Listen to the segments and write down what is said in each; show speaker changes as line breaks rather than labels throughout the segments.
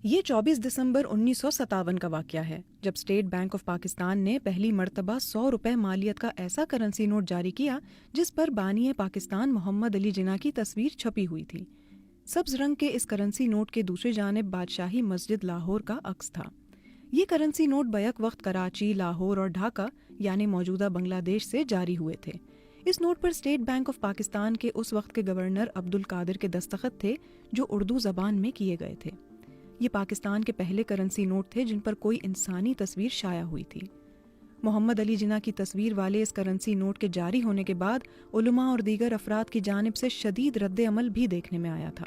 یہ 24 دسمبر 1957 کا واقعہ ہے جب اسٹیٹ بینک آف پاکستان نے پہلی مرتبہ 100 روپے مالیت کا ایسا کرنسی نوٹ جاری کیا جس پر بانی پاکستان محمد علی جناح کی تصویر چھپی ہوئی تھی۔ سبز رنگ کے اس کرنسی نوٹ کے دوسری جانب بادشاہی مسجد لاہور کا عکس تھا۔ یہ کرنسی نوٹ بیک وقت کراچی، لاہور اور ڈھاکہ یعنی موجودہ بنگلہ دیش سے جاری ہوئے تھے۔ اس نوٹ پر اسٹیٹ بینک آف پاکستان کے اس وقت کے گورنر عبدالقادر کے دستخط تھے جو اردو زبان میں کیے گئے تھے۔ یہ پاکستان کے پہلے کرنسی نوٹ تھے جن پر کوئی انسانی تصویر شائع ہوئی تھی۔ محمد علی جناح کی تصویر والے اس کرنسی نوٹ کے جاری ہونے کے بعد علماء اور دیگر افراد کی جانب سے شدید رد عمل بھی دیکھنے میں آیا تھا۔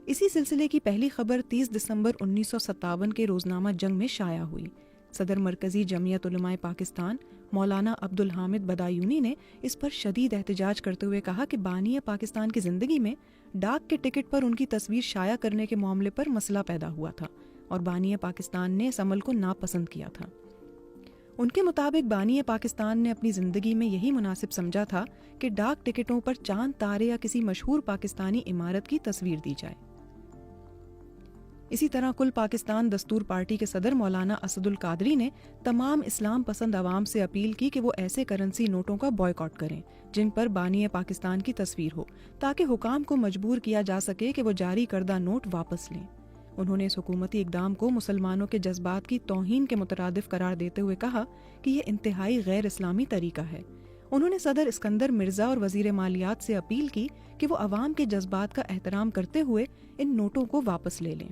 اسی سلسلے کی پہلی خبر 30 دسمبر 1957 کے روزنامہ جنگ میں شائع ہوئی۔ صدر مرکزی جمعیت علماء پاکستان مولانا عبدالحامد بدایونی نے اس پر شدید احتجاج کرتے ہوئے کہا کہ بانی پاکستان کی زندگی میں ڈاک کے ٹکٹ پر ان کی تصویر شائع کرنے کے معاملے پر مسئلہ پیدا ہوا تھا اور بانی پاکستان نے اس عمل کو ناپسند کیا تھا۔ ان کے مطابق بانی پاکستان نے اپنی زندگی میں یہی مناسب سمجھا تھا کہ ڈاک ٹکٹوں پر چاند تارے یا کسی مشہور پاکستانی عمارت کی تصویر دی جائے۔ اسی طرح کل پاکستان دستور پارٹی کے صدر مولانا اسد القادری نے تمام اسلام پسند عوام سے اپیل کی کہ وہ ایسے کرنسی نوٹوں کا بائیکاٹ کریں جن پر بانی پاکستان کی تصویر ہو، تاکہ حکام کو مجبور کیا جا سکے کہ وہ جاری کردہ نوٹ واپس لیں۔ انہوں نے اس حکومتی اقدام کو مسلمانوں کے جذبات کی توہین کے مترادف قرار دیتے ہوئے کہا کہ یہ انتہائی غیر اسلامی طریقہ ہے۔ انہوں نے صدر اسکندر مرزا اور وزیر مالیات سے اپیل کی کہ وہ عوام کے جذبات کا احترام کرتے ہوئے ان نوٹوں کو واپس لے لیں۔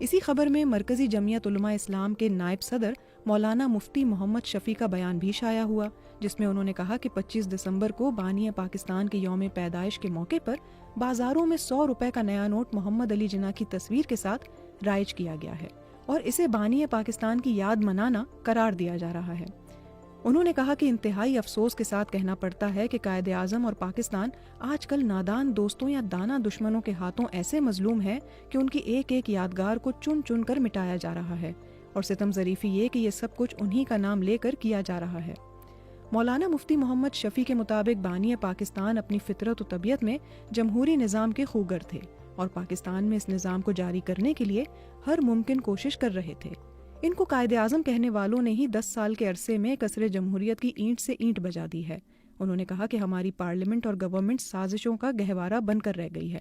اسی خبر میں مرکزی جمعیت علماء اسلام کے نائب صدر مولانا مفتی محمد شفیع کا بیان بھی شائع ہوا، جس میں انہوں نے کہا کہ 25 دسمبر کو بانی پاکستان کے یوم پیدائش کے موقع پر بازاروں میں 100 روپے کا نیا نوٹ محمد علی جناح کی تصویر کے ساتھ رائج کیا گیا ہے اور اسے بانی پاکستان کی یاد منانا قرار دیا جا رہا ہے۔ انہوں نے کہا کہ انتہائی افسوس کے ساتھ کہنا پڑتا ہے کہ قائد اعظم اور پاکستان آج کل نادان دوستوں یا دانا دشمنوں کے ہاتھوں ایسے مظلوم ہے کہ ان کی ایک ایک یادگار کو چن چن کر مٹایا جا رہا ہے، اور ستم ظریفی یہ کہ یہ سب کچھ انہی کا نام لے کر کیا جا رہا ہے۔ مولانا مفتی محمد شفیع کے مطابق بانی پاکستان اپنی فطرت و طبیعت میں جمہوری نظام کے خوگر تھے اور پاکستان میں اس نظام کو جاری کرنے کے لیے ہر ممکن کوشش کر رہے تھے۔ ان کو قائد اعظم کہنے والوں نے ہی 10 سال کے عرصے میں کسر جمہوریت کی اینٹ سے اینٹ بجا دی ہے۔ انہوں نے کہا کہ ہماری پارلیمنٹ اور گورنمنٹ سازشوں کا گہوارہ بن کر رہ گئی ہے۔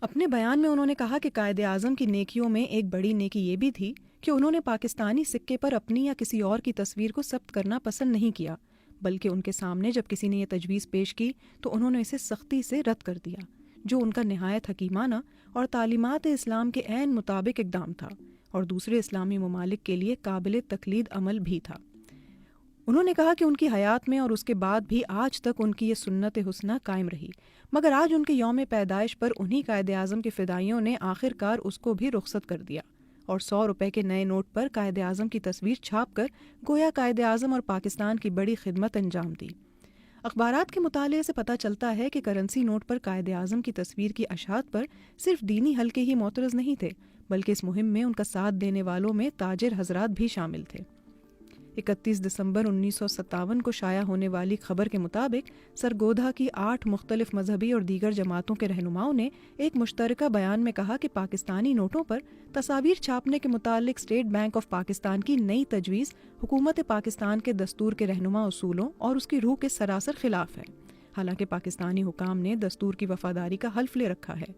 اپنے بیان میں انہوں نے کہا کہ قائد اعظم کی نیکیوں میں ایک بڑی نیکی یہ بھی تھی کہ انہوں نے پاکستانی سکے پر اپنی یا کسی اور کی تصویر کو ثبت کرنا پسند نہیں کیا، بلکہ ان کے سامنے جب کسی نے یہ تجویز پیش کی تو انہوں نے اسے سختی سے رد کر دیا، جو ان کا نہایت حکیمانہ اور تعلیمات اسلام کے عین مطابق اقدام تھا اور دوسرے اسلامی ممالک کے لیے قابل تقلید عمل بھی تھا۔ انہوں نے کہا کہ ان کی حیات میں اور اس کے بعد بھی آج تک ان کی یہ سنت حسنہ قائم رہی، مگر آج ان کے یوم پیدائش پر انہی قائد اعظم کے فدائیوں نے آخر کار اس کو بھی رخصت کر دیا اور 100 روپے کے نئے نوٹ پر قائد اعظم کی تصویر چھاپ کر گویا قائد اعظم اور پاکستان کی بڑی خدمت انجام دی۔ اخبارات کے مطالعے سے پتہ چلتا ہے کہ کرنسی نوٹ پر قائد اعظم کی تصویر کی اشاعت پر صرف دینی حلقے ہی معترض نہیں تھے، بلکہ اس مہم میں ان کا ساتھ دینے والوں میں تاجر حضرات بھی شامل تھے۔ 31 دسمبر 1957 کو شائع ہونے والی خبر کے مطابق سرگودھا کی 8 مختلف مذہبی اور دیگر جماعتوں کے رہنماؤں نے ایک مشترکہ بیان میں کہا کہ پاکستانی نوٹوں پر تصاویر چھاپنے کے متعلق اسٹیٹ بینک آف پاکستان کی نئی تجویز حکومت پاکستان کے دستور کے رہنما اصولوں اور اس کی روح کے سراسر خلاف ہے۔ حالانکہ پاکستانی حکام نے دستور کی وفاداری کا حلف لے رکھا ہے۔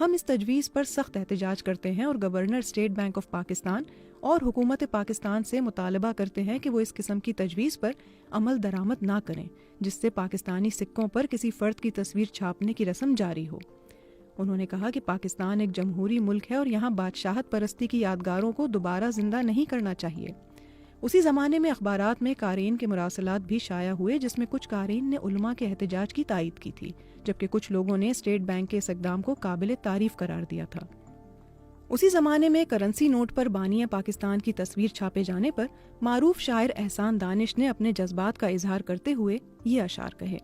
ہم اس تجویز پر سخت احتجاج کرتے ہیں اور governor state Bank of Pakistan اور حکومت پاکستان سے مطالبہ کرتے ہیں کہ وہ اس قسم کی تجویز پر عمل درآمد نہ کریں جس سے پاکستانی سکوں پر کسی فرد کی تصویر چھاپنے کی رسم جاری ہو۔ انہوں نے کہا کہ پاکستان ایک جمہوری ملک ہے اور یہاں بادشاہت پرستی کی یادگاروں کو دوبارہ زندہ نہیں کرنا چاہیے۔ اسی زمانے میں اخبارات میں قارئین کے مراسلات بھی شائع ہوئے جس میں کچھ قارئین نے علماء کے احتجاج کی تائید کی تھی، جبکہ کچھ لوگوں نے اسٹیٹ بینک کے اس اقدام کو قابل تعریف قرار دیا تھا۔ اسی زمانے میں کرنسی نوٹ پر بانی پاکستان کی تصویر چھاپے جانے پر معروف شاعر احسان دانش نے اپنے جذبات کا اظہار کرتے ہوئے یہ اشعار کہے: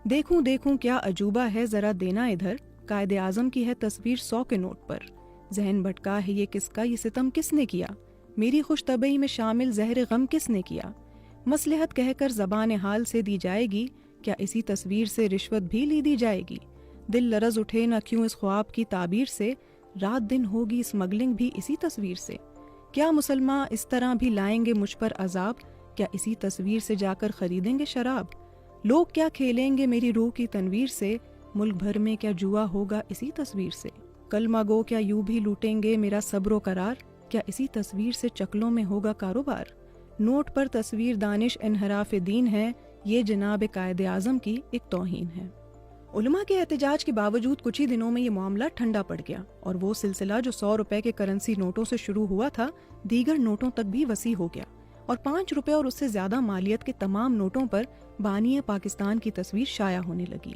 دیکھوں دیکھوں کیا عجوبہ ہے ذرا دینا ادھر، قائد اعظم کی ہے تصویر 100 کے نوٹ پر، ذہن بھٹکا ہے یہ کس کا، یہ ستم کس نے کیا، میری خوش طبعی میں شامل زہر غم کس نے کیا، مصلحت کہہ کر زبان حال سے دی جائے گی، کیا اسی تصویر سے رشوت بھی لی دی جائے گی، دل لرز اٹھے نہ کیوں اس خواب کی تعبیر سے، رات دن ہوگی اسمگلنگ بھی اسی تصویر سے؟ کیا مسلمان اس طرح بھی لائیں گے مجھ پر عذاب؟ کیا اسی تصویر سے جا کر خریدیں گے شراب؟ لوگ کیا کھیلیں گے میری روح کی تنویر سے؟ ملک بھر میں کیا جوا ہوگا اسی تصویر سے؟ کلمہ گو کیا یوں بھی لوٹیں گے میرا صبر و قرار؟ کیا اسی تصویر سے چکلوں میں ہوگا کاروبار؟ نوٹ پر تصویر دانش انحراف دین ہے، یہ جناب قائد اعظم کی ایک توہین ہے۔ علماء کے احتجاج کے باوجود کچھ ہی دنوں میں یہ معاملہ ٹھنڈا پڑ گیا، اور وہ سلسلہ جو 100 روپے کے کرنسی نوٹوں سے شروع ہوا تھا دیگر نوٹوں تک بھی وسیع ہو گیا، اور 5 روپے اور اس سے زیادہ مالیت کے تمام نوٹوں پر بانی پاکستان کی تصویر شائع ہونے لگی۔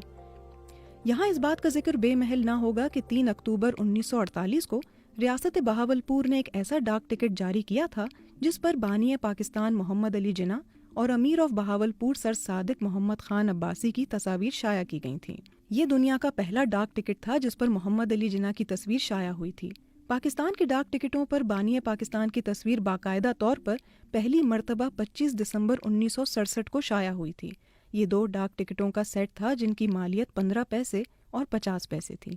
یہاں اس بات کا ذکر بے محل نہ ہوگا کہ 3 اکتوبر 1948 کو ریاست بہاولپور نے ایک ایسا ڈاک ٹکٹ جاری کیا تھا جس پر بانی پاکستان محمد علی جناح اور امیر آف بہاولپور سر صادق محمد خان عباسی کی تصاویر شائع کی گئی تھیں۔ یہ دنیا کا پہلا ڈاک ٹکٹ تھا جس پر محمد علی جناح کی تصویر شائع ہوئی تھی۔ پاکستان کے ڈاک ٹکٹوں پر بانی پاکستان کی تصویر باقاعدہ طور پر پہلی مرتبہ 25 دسمبر 1967 کو شائع ہوئی تھی۔ یہ 2 ڈاک ٹکٹوں کا سیٹ تھا جن کی مالیت 15 پیسے اور 50 پیسے تھی۔